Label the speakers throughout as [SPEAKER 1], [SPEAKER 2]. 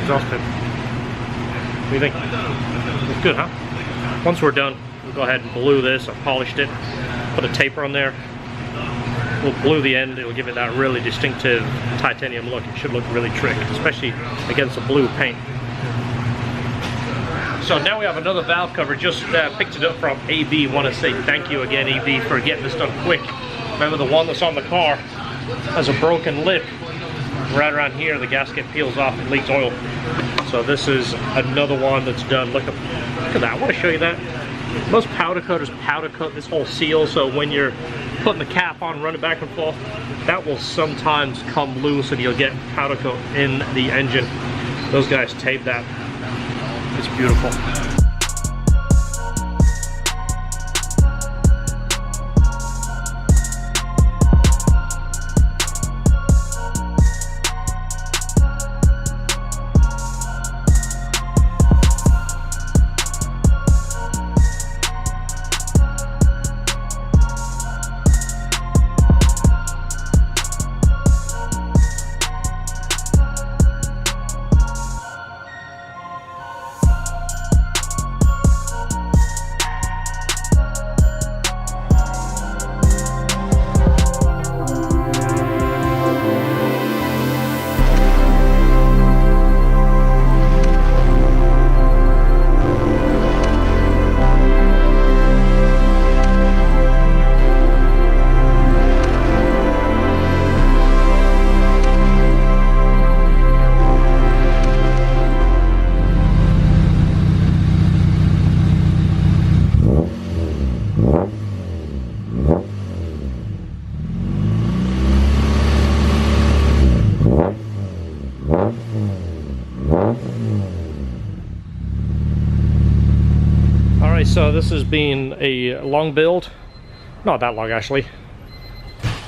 [SPEAKER 1] exhaust pit. What do you think? It's good, huh? Once we're done, we'll go ahead and blue this. I polished it, put a taper on there. We'll blue the end. It'll give it that really distinctive titanium look. It should look really trick, especially against the blue paint. So now we have another valve cover. Just picked it up from AB. Want to say thank you again, AB, for getting this done quick. Remember, the one that's on the car has a broken lip. Right around here, the gasket peels off and leaks oil. So this is another one that's done. Look at that. I want to show you that. Most powder coaters powder coat this whole seal, so when you're putting the cap on, running back and forth, that will sometimes come loose and you'll get powder coat in the engine. Those guys tape that. It's beautiful. So this has been a long build, not that long actually.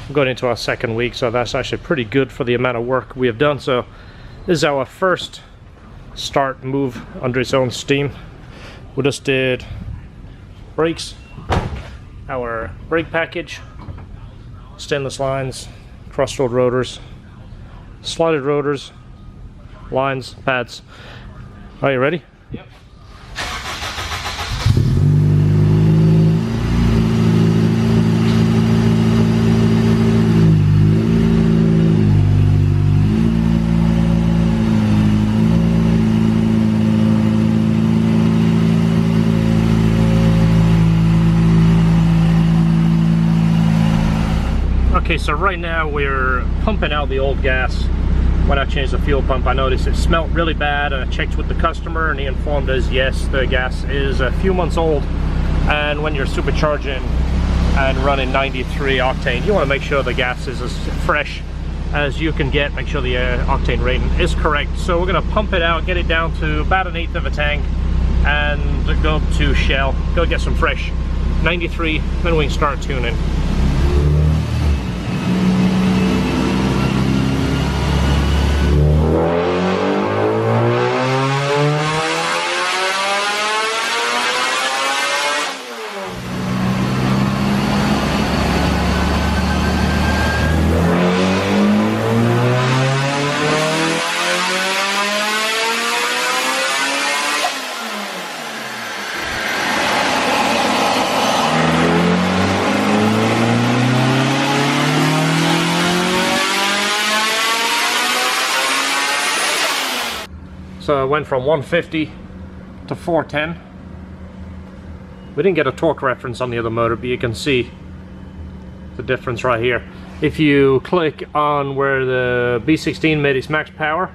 [SPEAKER 1] We're going into our second week, so that's actually pretty good for the amount of work we have done. So this is our first start move under its own steam. We just did brakes, our brake package, stainless lines, cross-rolled rotors, slotted rotors, lines, pads. Are you ready?
[SPEAKER 2] Yep.
[SPEAKER 1] Okay, so right now we're pumping out the old gas. When I changed the fuel pump, I noticed it smelled really bad. I checked with the customer and he informed us, yes, the gas is a few months old. And when you're supercharging and running 93 octane, you want to make sure the gas is as fresh as you can get. Make sure the octane rating is correct. So we're going to pump it out, get it down to about 1/8 of a tank, and go to Shell, go get some fresh 93, then we can start tuning. So it went from 150 to 410. We didn't get a torque reference on the other motor, but you can see the difference right here. If you click on where the B16 made its max power,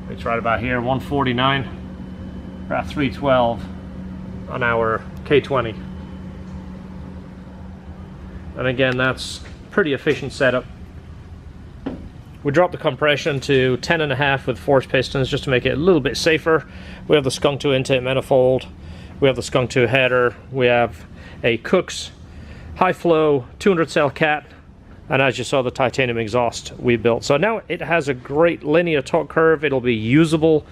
[SPEAKER 1] it's right about here, 149, about 312 on our K20. And again, that's pretty efficient setup. We dropped the compression to 10.5 with force pistons just to make it a little bit safer. We have the Skunk 2 intake manifold, we have the Skunk 2 header, we have a Cook's high flow 200 cell cat, and as you saw, the titanium exhaust we built. So now it has a great linear torque curve. It'll be usable.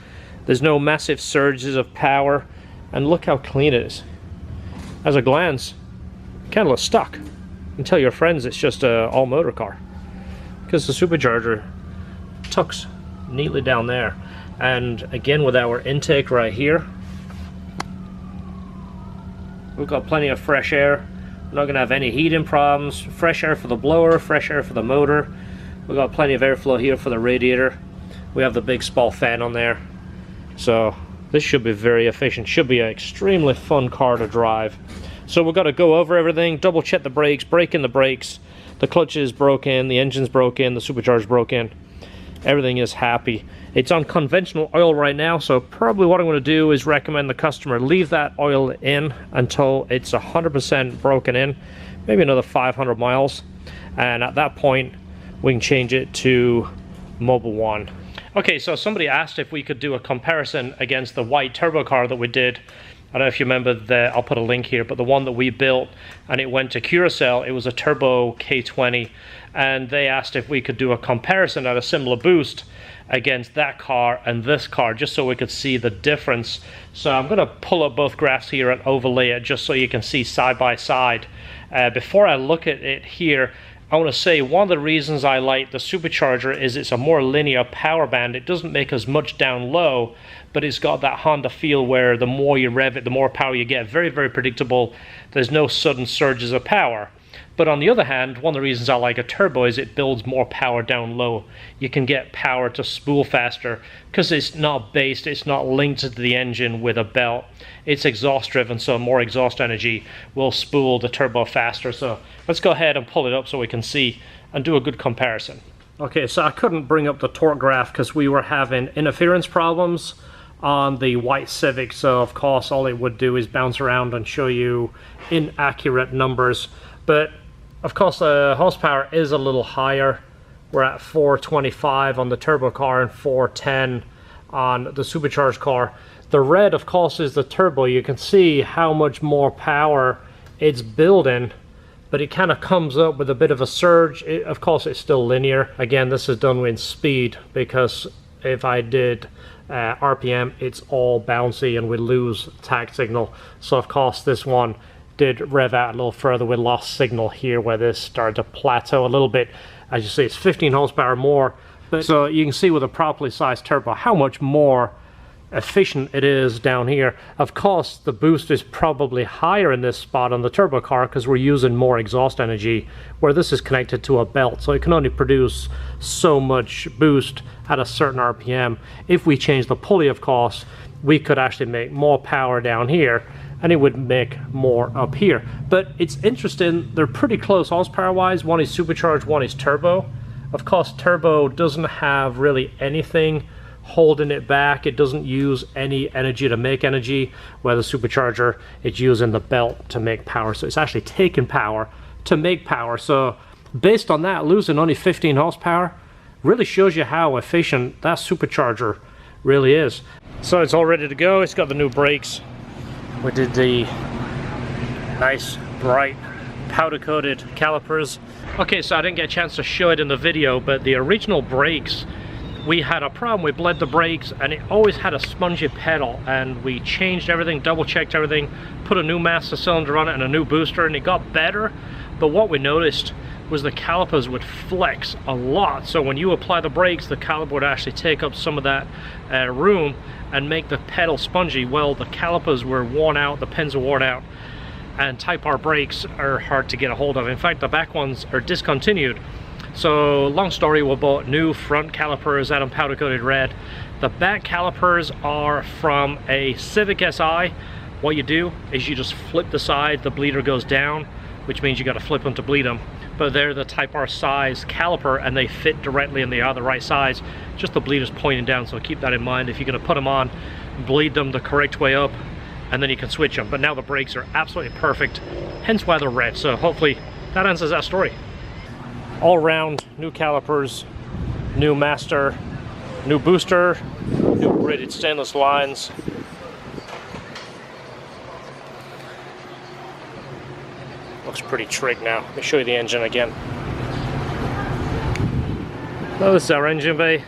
[SPEAKER 1] There's no massive surges of power, and look how clean it is. As a glance, it kind of looks stuck. You can tell your friends it's just a all motor car, because the supercharger tucks neatly down there. And again, with our intake right here, we've got plenty of fresh air. We're not going to have any heating problems. Fresh air for the blower, fresh air for the motor. We've got plenty of airflow here for the radiator. We have the big spall fan on there. So this should be very efficient. Should be an extremely fun car to drive. So we've got to go over everything, double check the brakes, brake in the brakes. The clutch is broken, the engine's broken, the supercharger's broken. Everything is happy. It's on conventional oil right now, so probably what I'm going to do is recommend the customer leave that oil in until it's 100% broken in, maybe another 500 miles, and at that point we can change it to Mobil 1. Okay, so somebody asked if we could do a comparison against the white turbo car that we did. I don't know if you remember, I'll put a link here, but the one that we built and it went to Curacao, it was a turbo K20, and they asked if we could do a comparison at a similar boost against that car and this car, just so we could see the difference. So I'm going to pull up both graphs here and overlay it just so you can see side by side. Before I look at it here, I want to say one of the reasons I like the supercharger is it's a more linear power band. It doesn't make as much down low, but it's got that Honda feel where the more you rev it, the more power you get. Very, very predictable. There's no sudden surges of power. But on the other hand, one of the reasons I like a turbo is it builds more power down low. You can get power to spool faster because it's not based, it's not linked to the engine with a belt. It's exhaust driven, so more exhaust energy will spool the turbo faster. So let's go ahead and pull it up so we can see and do a good comparison. Okay, so I couldn't bring up the torque graph because we were having interference problems on the white Civic, so of course all it would do is bounce around and show you inaccurate numbers. But of course the horsepower is a little higher. We're at 425 on the turbo car and 410 on the supercharged car. The red, of course, is the turbo. You can see how much more power it's building, but it kind of comes up with a bit of a surge. Of course, it's still linear. Again, this is done with speed, because if I did RPM, it's all bouncy and we lose tag signal. So of course this one did rev out a little further. We lost signal here where this started to plateau a little bit. As you see, it's 15 horsepower more. But so you can see with a properly sized turbo how much more efficient it is down here. Of course, the boost is probably higher in this spot on the turbo car because we're using more exhaust energy, where this is connected to a belt, so it can only produce so much boost at a certain RPM. If we change the pulley, of course, we could actually make more power down here and it would make more up here. But it's interesting, they're pretty close horsepower wise. One is supercharged, one is turbo. Of course, turbo doesn't have really anything holding it back. It doesn't use any energy to make energy, where the supercharger, it's using the belt to make power. So it's actually taking power to make power. So based on that, losing only 15 horsepower really shows you how efficient that supercharger really is. So it's all ready to go. It's got the new brakes. We did the nice bright powder coated calipers. Okay, so I didn't get a chance to show it in the video, but the original brakes, we had a problem. We bled the brakes and it always had a spongy pedal, and we changed everything, double checked everything, put a new master cylinder on it and a new booster, and it got better. But what we noticed was the calipers would flex a lot. So when you apply the brakes, the caliper would actually take up some of that room and make the pedal spongy. Well, the calipers were worn out, the pins are worn out, and Type R brakes are hard to get a hold of. In fact, the back ones are discontinued. So long story, we bought new front calipers, had them powder coated red. The back calipers are from a Civic Si. What you do is you just flip the side, the bleeder goes down, which means you got to flip them to bleed them. But they're the Type R size caliper and they fit directly and they are the right size. Just the bleeder's pointing down, so keep that in mind. If you're going to put them on, bleed them the correct way up, and then you can switch them. But now the brakes are absolutely perfect, hence why they're red. So hopefully that answers that story. All around, new calipers, new master, new booster, new braided stainless lines. Looks pretty trig now. Let me show you the engine again. So this is our engine bay.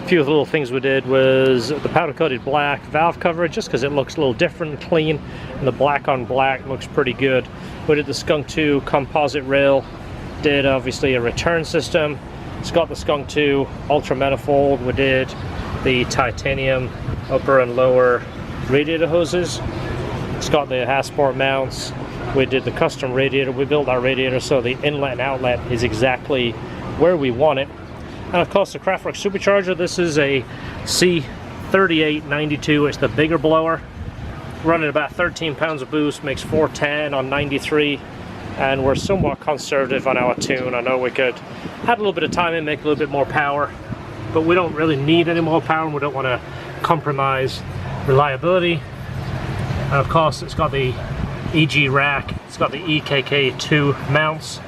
[SPEAKER 1] A few of the little things we did was the powder coated black valve cover, just because it looks a little different and clean, and the black on black looks pretty good. We did the Skunk 2 composite rail, did obviously a return system. It's got the Skunk 2 ultra manifold. We did the titanium upper and lower radiator hoses. It's got the Hasport mounts. We did the custom radiator. We built our radiator so the inlet and outlet is exactly where we want it. And of course the Kraftwerk supercharger, this is a C3892. It's the bigger blower, running about 13 pounds of boost, makes 410 on 93, and we're somewhat conservative on our tune. I know we could add a little bit of time and make a little bit more power, but we don't really need any more power and we don't want to compromise reliability. And of course it's got the EG rack, it's got the EKK2 mounts.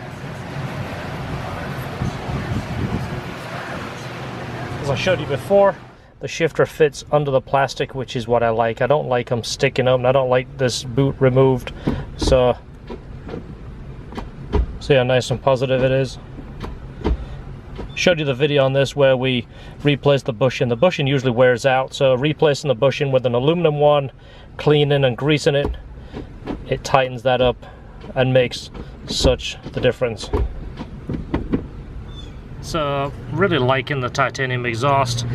[SPEAKER 1] As I showed you before, the shifter fits under the plastic, which is what I like. I don't like them sticking up, and I don't like this boot removed. So see how nice and positive it is. Showed you the video on this where we replaced the bushing. The bushing usually wears out, so replacing the bushing with an aluminum one, cleaning and greasing it, it tightens that up and makes such the difference. So really liking the titanium exhaust.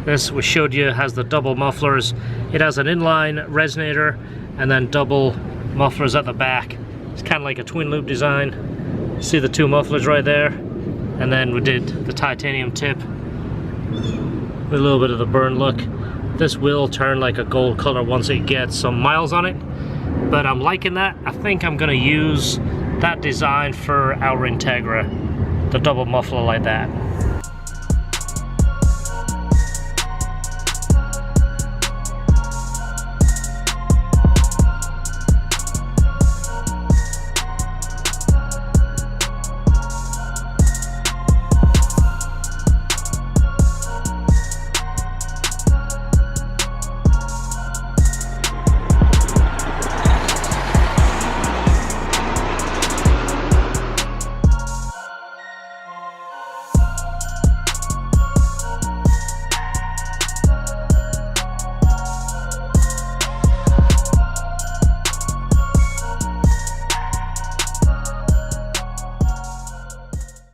[SPEAKER 1] This we showed you has the double mufflers. It has an inline resonator and then double mufflers at the back. It's kind of like a twin loop design. See the two mufflers right there, and then we did the titanium tip with a little bit of the burn look. This will turn like a gold color once it gets some miles on it, but I'm liking that. I think I'm going to use that design for our Integra, the double muffler like that.